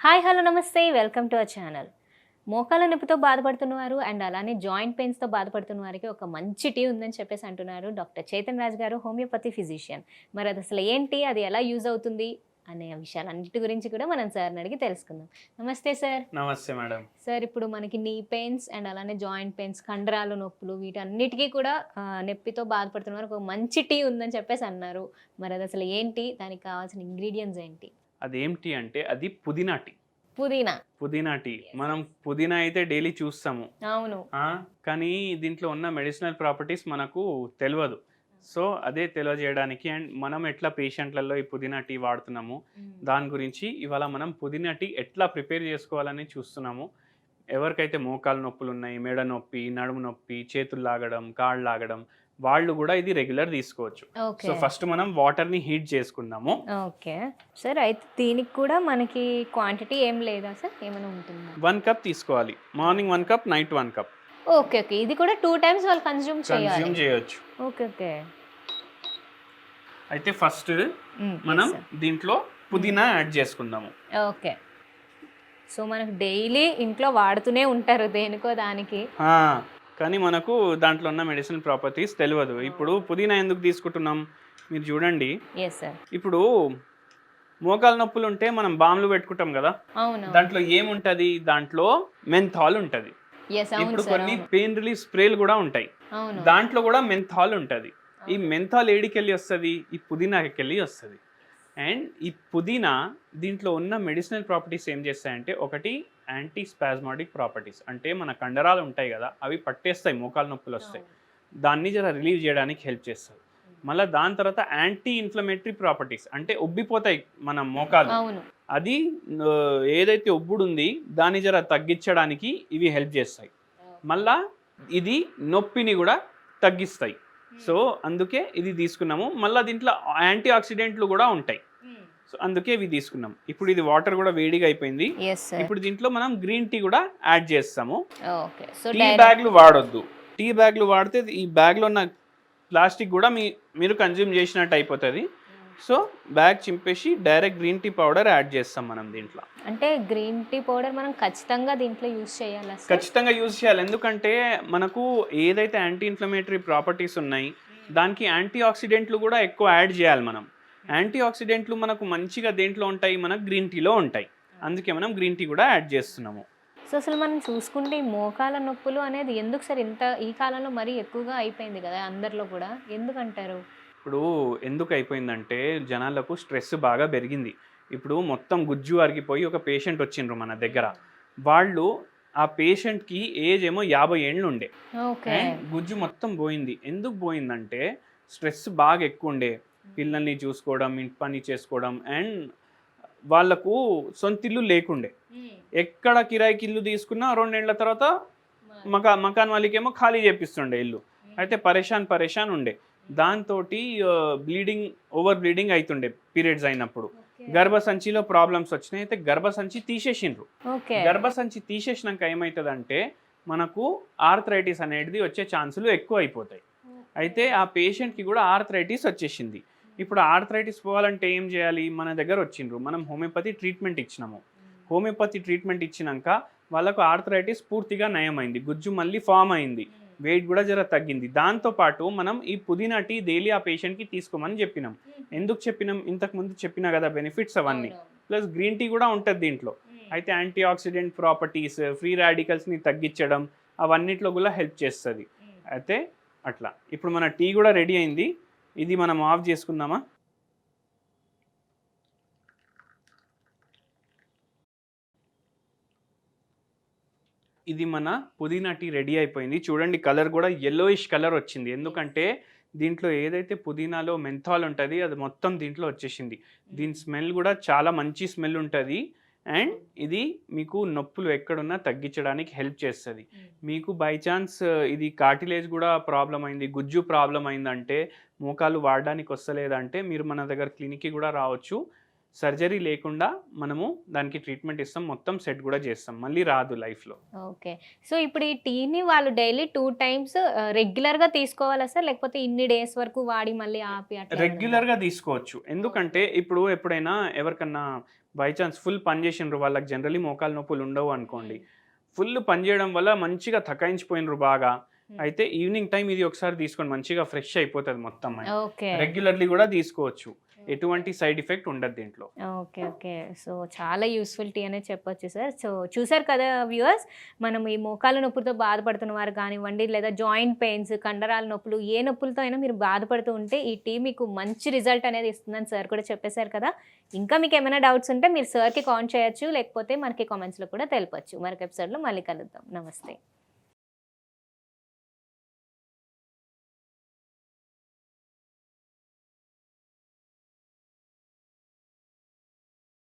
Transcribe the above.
Hi hello నమస్తే welcome to our channel. మోకాళ్ళ నొప్పితో బాధపడుతున్నవారు అండ్ అలానే జాయింట్ పెయిన్స్‌తో బాధపడుతున్న వారికి ఒక మంచి టీ ఉందని చెప్పేసి అంటున్నారు డాక్టర్ చేతన్ రాజ్ గారు, హోమియోపతి ఫిజిషియన్. మరి అది అసలు ఏంటి, అది ఎలా యూజ్ అవుతుంది అనే విషయాలన్నిటి గురించి కూడా మనం సార్ని అడిగి తెలుసుకుందాం. నమస్తే సార్. నమస్తే మేడం. సార్, ఇప్పుడు మనకి నీ పెయిన్స్ అండ్ అలానే జాయింట్ పెయిన్స్, కండరాల నొప్పులు వీటన్నిటికీ కూడా నొప్పితో బాధపడుతున్న వారికి ఒక మంచి టీ ఉందని చెప్పేసి అన్నారు. మరి అది అసలు ఏంటి, దానికి కావాల్సిన ఇంగ్రీడియంట్స్ ఏంటి? అదేంటి అంటే అది పుదీనా టీ. పుదీనా. పుదీనా టీ మనం పుదీనా అయితే డైలీ చూస్తాము. అవును. కానీ దీంట్లో ఉన్న మెడిసినల్ ప్రాపర్టీస్ మనకు తెలియదు. సో అదే తెలియజేయడానికి అండ్ మనం ఎట్లా పేషెంట్లలో ఈ పుదీనా టీ వాడుతున్నాము దాని గురించి ఇవాళ మనం పుదీనా టీ ఎట్లా ప్రిపేర్ చేసుకోవాలని చూస్తున్నాము. ఎవరికైతే మోకాలు నొప్పులు ఉన్నాయి, మెడ నొప్పి, నడుము నొప్పి, చేతులు లాగడం, కాళ్ళు లాగడం, వాళ్ళు కూడా ఇది రెగ్యులర్ తీసుకోవచ్చు. సో ఫస్ట్ మనం వాటర్ని హీట్ చేసుకుందాము. ఓకే సార్, అయితే దీనికి కూడా మనకి క్వాంటిటీ ఏం లేదా సార్, ఏమైనా ఉంటుందా? 1 కప్ తీసుకోవాలి. Morning 1 cup, night 1 cup. Okay okay, ఇది కూడా 2 టైమ్స్ వాళ్ళు కన్జ్యూమ్ చేయొచ్చు. Okay okay. అయితే ఫస్ట్ మనం దీంట్లో పుదీనా యాడ్ చేసుకుందాము. ఓకే. సో మనకు డైలీ ఇంట్లో వాడుతూనే ఉంటారు దేనికో దానికి, కానీ మనకు దాంట్లో ఉన్న మెడిసిన్ ప్రాపర్టీస్ తెలియదు. ఇప్పుడు పుదీనా ఎందుకు తీసుకుంటున్నాం మీరు చూడండి. ఇప్పుడు మోకాలు నొప్పులు ఉంటే మనం బామ్లు పెట్టుకుంటాం కదా, దాంట్లో ఏముంటది, దాంట్లో మెంథాల్ ఉంటది. ఇప్పుడు కొన్ని పెయిన్ రిలీఫ్ స్ప్రేలు కూడా ఉంటాయి, దాంట్లో కూడా మెంథాల్ ఉంటది. ఈ మెంథాల్ ఏడికెళ్ళి వస్తుంది, ఈ పుదీనాకి వెళ్ళి వస్తుంది. అండ్ ఈ పుదీనా దీంట్లో ఉన్న మెడిసినల్ ప్రాపర్టీస్ ఏం చేస్తాయంటే, ఒకటి యాంటీ స్పాస్మాటిక్ ప్రాపర్టీస్, అంటే మన కండరాలు ఉంటాయి కదా అవి పట్టేస్తాయి, మోకాలు నొప్పులు వస్తాయి, దాన్ని జర రిలీవ్ చేయడానికి హెల్ప్ చేస్తుంది. మళ్ళీ దాని తర్వాత యాంటీ ఇన్ఫ్లమేటరీ ప్రాపర్టీస్, అంటే ఉబ్బిపోతాయి మన మోకాలు, అది ఏదైతే ఉబ్బుడు ఉంది దాన్ని జర తగ్గించడానికి ఇవి హెల్ప్ చేస్తాయి. మళ్ళా ఇది నొప్పిని కూడా తగ్గిస్తాయి. సో అందుకే ఇది తీసుకున్నాము. మళ్ళీ దీంట్లో యాంటీ ఆక్సిడెంట్లు కూడా ఉంటాయి, సో అందుకే ఇవి తీసుకున్నాం. ఇప్పుడు ఇది వాటర్ కూడా వేడిగా అయిపోయింది. ఇప్పుడు దీంట్లో మనం గ్రీన్ టీ కూడా యాడ్ చేస్తాము. టీ బ్యాగ్లు వాడొద్దు. టీ బ్యాగ్లు వాడితే ఈ బ్యాగ్లో ఉన్న ప్లాస్టిక్ కూడా మీరు కన్జ్యూమ్ చేసినట్టు అయిపోతుంది. సో బ్యాగ్ చింపేసి direct green tea powder add చేస్తాం మనం దీంట్లో. అంటే గ్రీన్ టీ పౌడర్ మనం ఖచ్చితంగా దీంట్లో యూజ్ చేయాలి? ఖచ్చితంగా యూజ్ చేయాలి. ఎందుకంటే మనకు ఏదైతే యాంటీ ఇన్ఫ్లమేటరీ ప్రాపర్టీస్ ఉన్నాయి దానికి యాంటీ ఆక్సిడెంట్లు కూడా ఎక్కువ యాడ్ చేయాలి మనం. యాంటీ ఆక్సిడెంట్లు మనకు మంచిగా దేంట్లో ఉంటాయి, మనకు గ్రీన్ టీలో ఉంటాయి. అందుకే మనం గ్రీన్ టీ కూడా యాడ్ చేస్తున్నాము. సో అసలు మనం చూసుకుంటే ఈ మోకాల నొప్పులు అనేది ఎందుకు సార్ ఇంత ఈ కాలంలో మరీ ఎక్కువగా అయిపోయింది కదా అందరిలో కూడా, ఎందుకంటారు? ఇప్పుడు ఎందుకు అయిపోయిందంటే జనాలకు స్ట్రెస్ బాగా పెరిగింది. ఇప్పుడు మొత్తం గుజ్జు అరిగిపోయి ఒక పేషెంట్ వచ్చిండ్రు మన దగ్గర. వాళ్ళు ఆ పేషెంట్కి ఏజ్ ఏమో 50 ఏళ్ళు ఉండే, గుజ్జు మొత్తం పోయింది. ఎందుకు పోయిందంటే స్ట్రెస్ బాగా ఎక్కువ ఉండే, పిల్లల్ని చూసుకోవడం, ఇంటి పని చేసుకోవడం, అండ్ వాళ్ళకు సొంతిల్లు లేకుండే. ఎక్కడ కిరాయికి ఇల్లు తీసుకున్నా 2 ఏళ్ల తర్వాత మకాన్ వాళ్ళకేమో ఖాళీ చేపిస్తుండే ఇల్లు. అయితే పరేషాన్ ఉండే. దాంతో ఓవర్ బ్లీడింగ్ అవుతుండే పీరియడ్స్ అయినప్పుడు. గర్భసంచిలో ప్రాబ్లమ్స్ వచ్చినాయి. అయితే గర్భసంచి తీసేసిండ్రు. గర్భసంచి తీసేసినాక ఏమవుతుందంటే మనకు ఆర్థరైటిస్ అనేది వచ్చే ఛాన్సులు ఎక్కువ అయిపోతాయి. అయితే ఆ పేషెంట్కి కూడా ఆర్థరైటిస్ వచ్చేసింది. ఇప్పుడు ఆర్థరైటిస్ పోవాలంటే ఏం చేయాలి, మన దగ్గర వచ్చిండ్రు, మనం హోమియోపతి ట్రీట్మెంట్ ఇచ్చినాము. హోమియోపతి ట్రీట్మెంట్ ఇచ్చినాక వాళ్ళకు ఆర్థరైటిస్ పూర్తిగా నయమైంది, గుజ్జు మళ్ళీ ఫామ్ అయింది, వెయిట్ కూడా జర తగ్గింది. దాంతోపాటు మనం ఈ పుదీనా టీ డైలీ ఆ పేషెంట్కి తీసుకోమని చెప్పినాం. ఎందుకు చెప్పినాం, ఇంతకుముందు చెప్పినా కదా బెనిఫిట్స్ అవన్నీ. ప్లస్ గ్రీన్ టీ కూడా ఉంటుంది దీంట్లో. అయితే యాంటీ ఆక్సిడెంట్ ప్రాపర్టీస్, ఫ్రీ రాడికల్స్ని తగ్గించడం, అవన్నిట్లో కూడా హెల్ప్ చేస్తుంది. అయితే అట్లా ఇప్పుడు మన టీ కూడా రెడీ అయింది. ఇది మనం ఆఫ్ చేసుకుందామా? ఇది మన పుదీనా టీ రెడీ అయిపోయింది. చూడండి కలర్ కూడా yellowish కలర్ వచ్చింది. ఎందుకంటే దీంట్లో ఏదైతే పుదీనాలో మెంథాల్ ఉంటుంది అది మొత్తం దీంట్లో వచ్చేసింది. దీని స్మెల్ కూడా చాలా మంచి స్మెల్ ఉంటుంది. అండ్ ఇది మీకు నొప్పులు ఎక్కడున్నా తగ్గించడానికి హెల్ప్ చేస్తుంది. మీకు బై ఛాన్స్ ఇది కార్టిలేజ్ కూడా ప్రాబ్లం అయింది, గుజ్జు ప్రాబ్లం అయిందంటే, మోకాలు వాడడానికి వస్తలేదంటే మీరు మన దగ్గర క్లినిక్కి కూడా రావచ్చు. సర్జరీ లేకుండా మనము దానికి ట్రీట్మెంట్ ఇస్తాం, మొత్తం సెట్ కూడా చేస్తాం, మళ్ళీ రాదు లైఫ్లో. ఓకే. సో ఇప్పుడు ఈ టీని వాళ్ళు డైలీ 2 టైమ్స్ రెగ్యులర్‌గా తీసుకోవాలా సార్? లేకపోతే ఇన్ని డేస్ వరకు వాడి మళ్ళీ ఆపి అట్లా రెగ్యులర్గా తీసుకోవచ్చు. ఎందుకంటే ఇప్పుడు ఎప్పుడైనా ఎవరికన్నా బై ఛాన్స్ ఫుల్ పని చేసిండ్రు, వాళ్ళకి జనరలీ మోకాలు నొప్పులు ఉండవు అనుకోండి, ఫుల్ పని చేయడం వల్ల మంచిగా తకాయించిపోయినరు బాగా, అయితే ఈవినింగ్ టైం ఇది ఒకసారి తీసుకోండి, మంచిగా ఫ్రెష్ అయిపోతుంది మొత్తం. ఓకే. రెగ్యులర్లీ కూడా తీసుకోవచ్చు, ఎటువంటి సైడ్ ఎఫెక్ట్ ఉండదు దీంట్లో. ఓకే. ఓకే. సో చాలా యూస్‌ఫుల్ టీ అనే చెప్పొచ్చు సార్. సో చూసారు కదా వ్యూవర్స్, మనం ఈ మోకాళ్ళ నొప్పులతో బాధపడుతున్న వారు కానివ్వండి, లేదా జాయింట్ పెయిన్స్, కండరాల నొప్పులు, ఏ నొప్పులతో అయినా మీరు బాధపడుతూ ఉంటే ఈ టీ మీకు మంచి రిజల్ట్ అనేది ఇస్తుందని సార్ కూడా చెప్పేశారు కదా. ఇంకా మీకు ఏమైనా డౌట్స్ ఉంటే మీరు సార్‌కి కాల్ చేయొచ్చు, లేకపోతే మనకి కామెంట్స్‌లో కూడా తెలపొచ్చు. మరొక ఎపిసోడ్‌లో మళ్ళీ కలుద్దాం. నమస్తే.